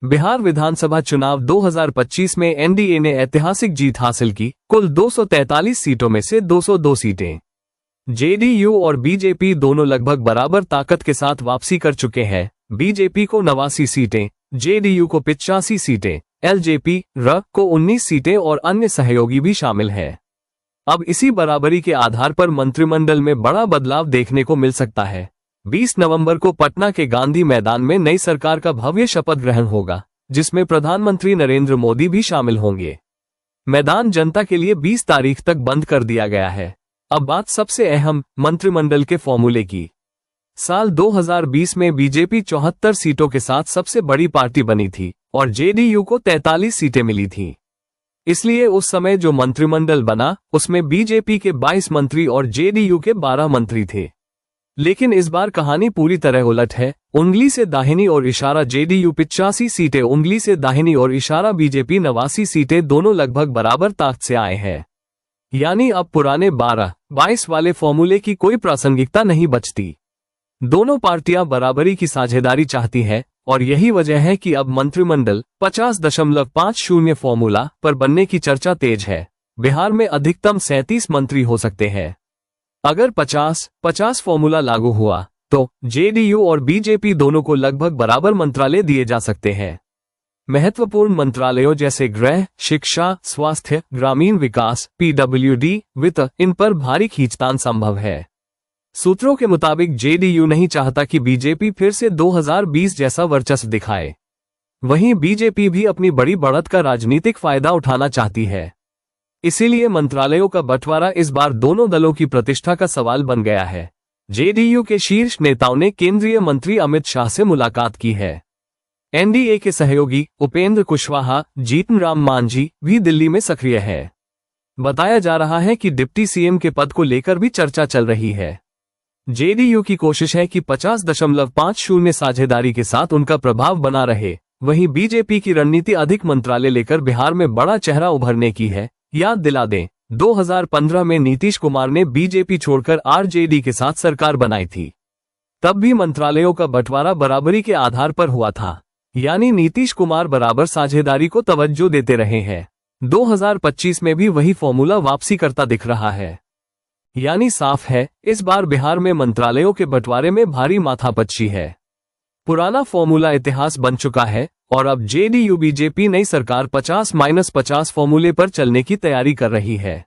बिहार विधानसभा चुनाव 2025 में एनडीए ने ऐतिहासिक जीत हासिल की। कुल 243 सीटों में से 202 सीटें जेडीयू और बीजेपी दोनों लगभग बराबर ताकत के साथ वापसी कर चुके हैं। बीजेपी को 89 सीटें, जेडीयू को 85 सीटें, एलजेपी र को 19 सीटें और अन्य सहयोगी भी शामिल हैं। अब इसी बराबरी के आधार पर मंत्रिमंडल में बड़ा बदलाव देखने को मिल सकता है। 20 नवंबर को पटना के गांधी मैदान में नई सरकार का भव्य शपथ ग्रहण होगा, जिसमें प्रधानमंत्री नरेंद्र मोदी भी शामिल होंगे। मैदान जनता के लिए 20 तारीख तक बंद कर दिया गया है। अब बात सबसे अहम मंत्रिमंडल के फॉर्मूले की। साल 2020 में बीजेपी 74 सीटों के साथ सबसे बड़ी पार्टी बनी थी और जेडीयू को 43 सीटें मिली थीं। इसलिए उस समय जो मंत्रिमंडल बना उसमें बीजेपी के 22 मंत्री और जेडीयू के 12 मंत्री थे। लेकिन इस बार कहानी पूरी तरह उलट है। उंगली से दाहिनी और इशारा जेडीयू 85 सीटें, उंगली से दाहिनी और इशारा बीजेपी 89 सीटें, दोनों लगभग बराबर ताकत से आए हैं। यानी अब पुराने 12-22 वाले फॉर्मूले की कोई प्रासंगिकता नहीं बचती। दोनों पार्टियां बराबरी की साझेदारी चाहती हैं और यही वजह है कि अब मंत्रिमंडल 50.50 फॉर्मूला पर बनने की चर्चा तेज है। बिहार में अधिकतम 37 मंत्री हो सकते हैं। अगर 50-50 फॉर्मूला लागू हुआ तो जेडीयू और बीजेपी दोनों को लगभग बराबर मंत्रालय दिए जा सकते हैं। महत्वपूर्ण मंत्रालयों जैसे गृह, शिक्षा, स्वास्थ्य, ग्रामीण विकास, पीडब्ल्यूडी, वित्त, इन पर भारी खींचतान संभव है। सूत्रों के मुताबिक जेडीयू नहीं चाहता कि बीजेपी फिर से 2020 जैसा वर्चस्व दिखाए। वहीं बीजेपी भी अपनी बड़ी बढ़त का राजनीतिक फायदा उठाना चाहती है। इसीलिए मंत्रालयों का बंटवारा इस बार दोनों दलों की प्रतिष्ठा का सवाल बन गया है। जेडीयू के शीर्ष नेताओं ने केंद्रीय मंत्री अमित शाह से मुलाकात की है। एनडीए के सहयोगी उपेंद्र कुशवाहा, जीतन राम मांझी भी दिल्ली में सक्रिय है। बताया जा रहा है कि डिप्टी सीएम के पद को लेकर भी चर्चा चल रही है। जेडीयू की कोशिश है कि 50.50 साझेदारी के साथ उनका प्रभाव बना रहे। वहीं बीजेपी की रणनीति अधिक मंत्रालय लेकर बिहार में बड़ा चेहरा उभरने की है। याद दिला दें, 2015 में नीतीश कुमार ने बीजेपी छोड़कर आरजेडी के साथ सरकार बनाई थी। तब भी मंत्रालयों का बंटवारा बराबरी के आधार पर हुआ था, यानी नीतीश कुमार बराबर साझेदारी को तवज्जो देते रहे हैं। 2025 में भी वही फॉर्मूला वापसी करता दिख रहा है। यानी साफ है, इस बार बिहार में मंत्रालयों के बंटवारे में भारी माथापच्ची है। पुराना फॉर्मूला इतिहास बन चुका है और अब जेडीयू बीजेपी नई सरकार 50-50 फॉर्मूले पर चलने की तैयारी कर रही है।